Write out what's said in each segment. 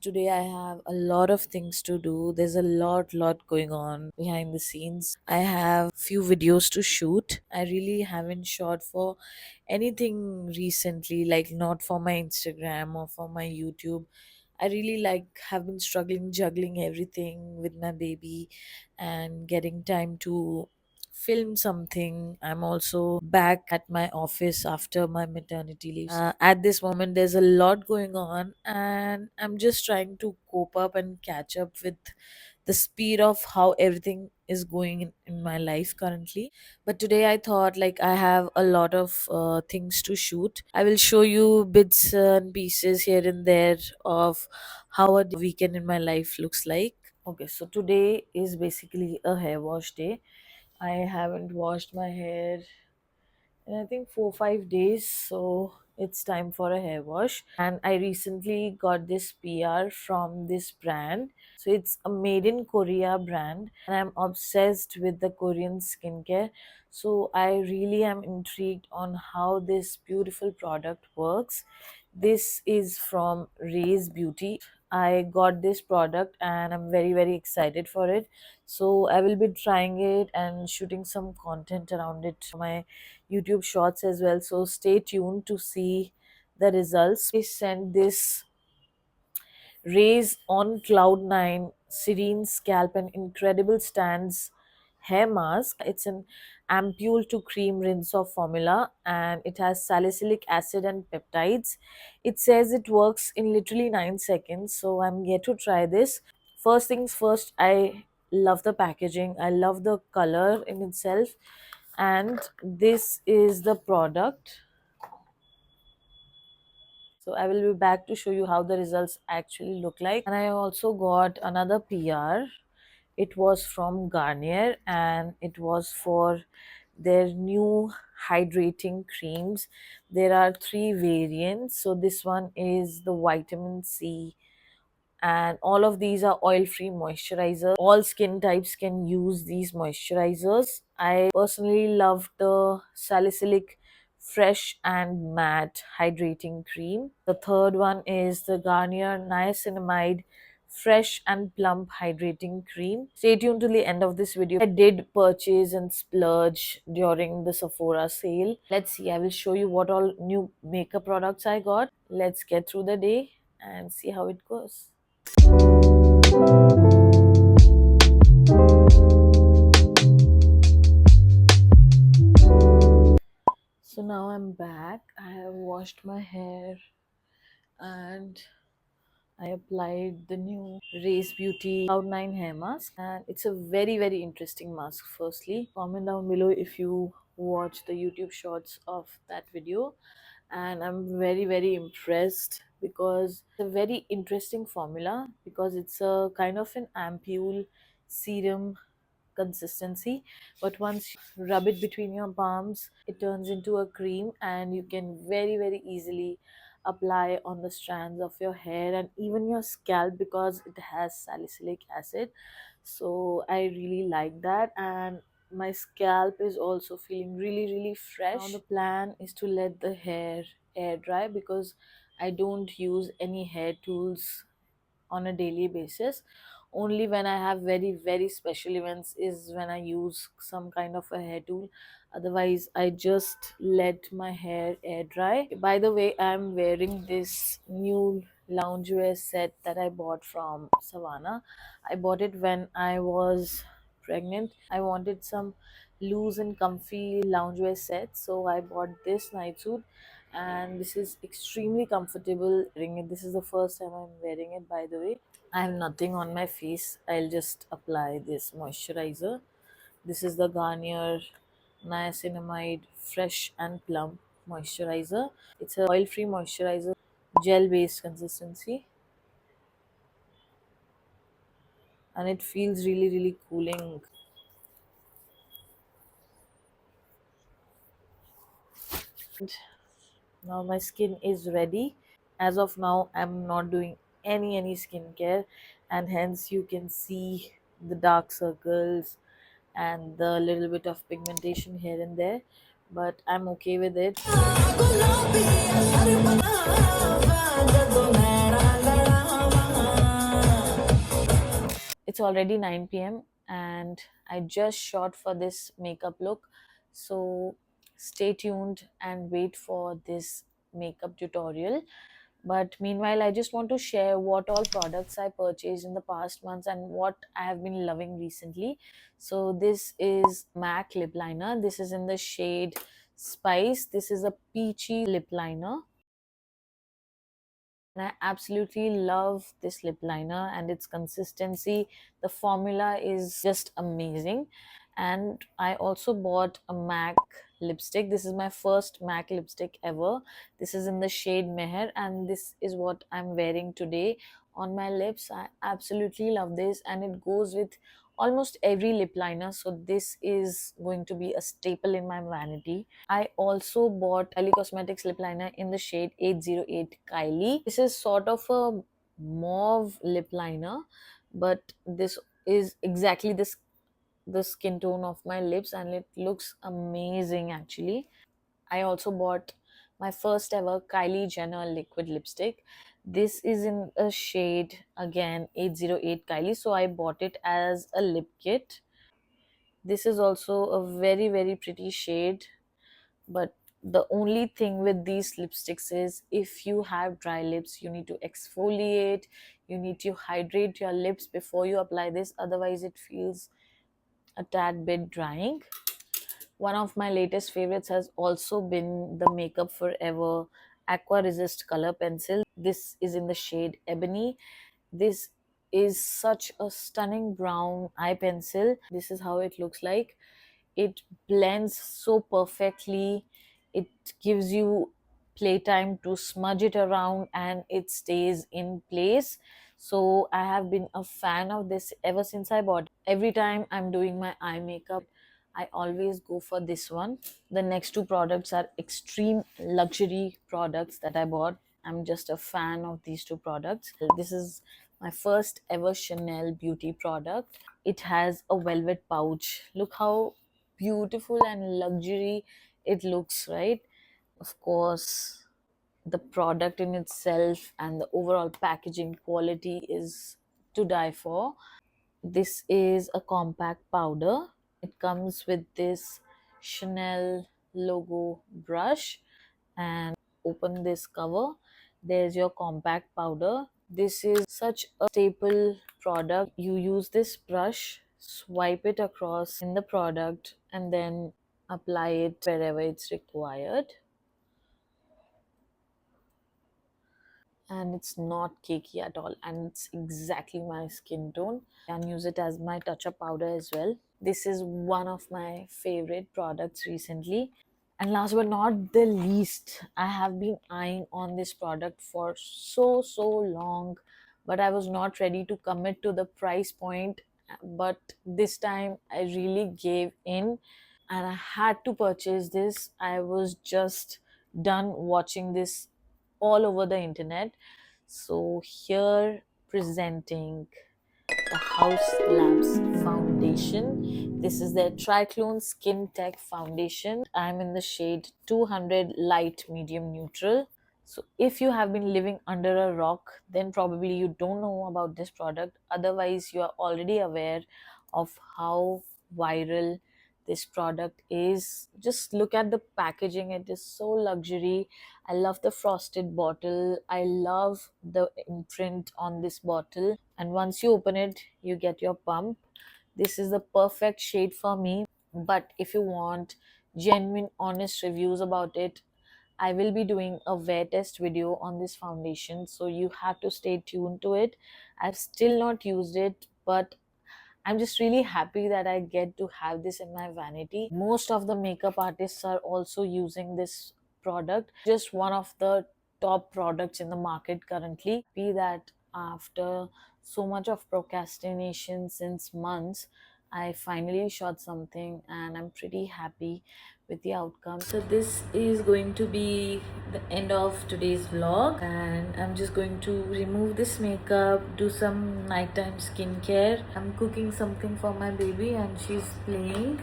today I have a lot of things to do. There's a lot going on behind the scenes. I have few videos to shoot. I really haven't shot for anything recently, like not for my Instagram or for my YouTube. I really have been struggling juggling everything with my baby and getting time to film something. I'm also back at my office after my maternity leave. At this moment, there's a lot going on, and I'm just trying to cope up and catch up with the speed of how everything is going in my life currently. But today I thought I have a lot of things to shoot. I will show you bits and pieces here and there of how a weekend in my life looks like. Okay, so today is basically a hair wash day. I haven't washed my hair in I think 4 5 days, so it's time for a hair wash. And I recently got this PR from this brand. So it's a made in Korea brand, and I'm obsessed with the Korean skincare. So I really am intrigued on how this beautiful product works. This is from Ray's Beauty. I got this product and I'm very excited for it. So I will be trying it and shooting some content around it for my YouTube shorts as well. So stay tuned to see the results. I sent this Rays on Cloud 9 Serene Scalp and Incredible Stands hair mask. It's an ampule to cream rinse off formula, and it has salicylic acid and peptides. It says it works in literally 9 seconds, so I'm yet to try this. First things first, I love the packaging, I love the color in itself, and this is the product. So I will be back to show you how the results actually look like. And I also got another PR. It was from Garnier and it was for their new hydrating creams. There are three variants. So this one is the vitamin C, and all of these are oil free moisturizers. All skin types can use these moisturizers. I personally love the salicylic fresh and matte hydrating cream. The third one is the Garnier niacinamide fresh and plump hydrating cream. Stay tuned till the end of this video. I did purchase and splurge during the Sephora sale. Let's see, I will show you what all new makeup products I got. Let's get through the day and see how it goes. So now I'm back. I have washed my hair and I applied the new Race Beauty Cloud 9 hair mask, and it's a very interesting mask. Firstly, comment down below if you watch the YouTube shorts of that video, and I'm very impressed because it's a very interesting formula, because it's a kind of an ampule serum consistency, but once you rub it between your palms, it turns into a cream and you can very easily apply on the strands of your hair and even your scalp, because it has salicylic acid. So I really like that, and my scalp is also feeling really fresh. Now the plan is to let the hair air dry, because I don't use any hair tools on a daily basis. Only when I have very special events is when I use some kind of a hair tool. Otherwise I just let my hair air dry. By the way, I'm wearing this new loungewear set that I bought from Savannah. I bought it when I was pregnant. I wanted some loose and comfy loungewear set, so I bought this night suit, and this is extremely comfortable wearing it. This is the first time I'm wearing it, by the way. I have nothing on my face. I'll just apply this moisturizer. This is the Garnier Niacinamide Fresh and Plump Moisturizer. It's a oil-free moisturizer, gel-based consistency, and it feels really cooling. Now my skin is ready. As of now, I'm not doing any skincare, and hence you can see the dark circles and the little bit of pigmentation here and there, but I'm okay with it. already 9 p.m. and I just shot for this makeup look. So stay tuned and wait for this makeup tutorial. But meanwhile, I just want to share what all products I purchased in the past months and what I have been loving recently. So this is MAC lip liner. This is in the shade Spice. This is a peachy lip liner. And I absolutely love this lip liner and its consistency. The formula is just amazing. And I also bought a MAC lipstick. This is my first MAC lipstick ever. This is in the shade Meher, and this is what I'm wearing today on my lips. I absolutely love this, and it goes with almost every lip liner. So this is going to be a staple in my vanity. I also bought Kylie Cosmetics lip liner in the shade 808 Kylie. This is sort of a mauve lip liner, but this is exactly the skin tone of my lips, and it looks amazing actually. I also bought my first ever Kylie Jenner liquid lipstick. This is in a shade again 808 Kylie, so I bought it as a lip kit. This is also a very pretty shade, but the only thing with these lipsticks is if you have dry lips, you need to exfoliate, you need to hydrate your lips before you apply this, otherwise it feels a tad bit drying. One of my latest favorites has also been the Makeup Forever Aqua Resist color pencil. This is in the shade Ebony. This is such a stunning brown eye pencil. This is how it looks like. It blends so perfectly. It gives you playtime to smudge it around and it stays in place. So I have been a fan of this ever since I bought it. Every time I'm doing my eye makeup, I always go for this one. The next two products are extreme luxury products that I bought. I'm just a fan of these two products. This is my first ever Chanel beauty product. It has a velvet pouch. Look how beautiful and luxury it looks, right? Of course, the product in itself and the overall packaging quality is to die for. This is a compact powder. It comes with this Chanel logo brush, and open this cover. There's your compact powder. This is such a staple product. You use this brush, swipe it across in the product, and then apply it wherever it's required. And it's not cakey at all, and it's exactly my skin tone. And use it as my touch-up powder as well. This is one of my favorite products recently. And last but not the least, I have been eyeing on this product for so long, but I was not ready to commit to the price point. But this time I really gave in and I had to purchase this. I was just done watching this all over the internet. So here presenting the House Labs foundation. This is their Triclone Skin Tech foundation. I'm in the shade 200 light medium neutral. So if you have been living under a rock, then probably you don't know about this product. Otherwise, you are already aware of how viral this product is. Just look at the packaging, it is so luxury. I love the frosted bottle, I love the imprint on this bottle, and once you open it, you get your pump. This is the perfect shade for me. But if you want genuine honest reviews about it, I will be doing a wear test video on this foundation, so you have to stay tuned to it. I've still not used it, but I'm just really happy that I get to have this in my vanity. Most of the makeup artists are also using this product. Just one of the top products in the market currently. Be that after so much of procrastination since months, I finally shot something and I'm pretty happy with the outcome. So this is going to be the end of today's vlog, and I'm just going to remove this makeup, do some nighttime skincare. I'm cooking something for my baby and she's playing.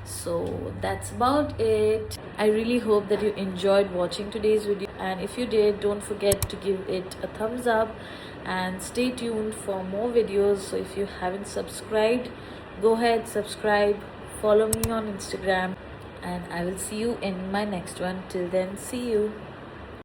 So that's about it. I really hope that you enjoyed watching today's video. and if you did, don't forget to give it a thumbs up and stay tuned for more videos. So if you haven't subscribed, go ahead, subscribe, follow me on Instagram, and I will see you in my next one. Till then, see you.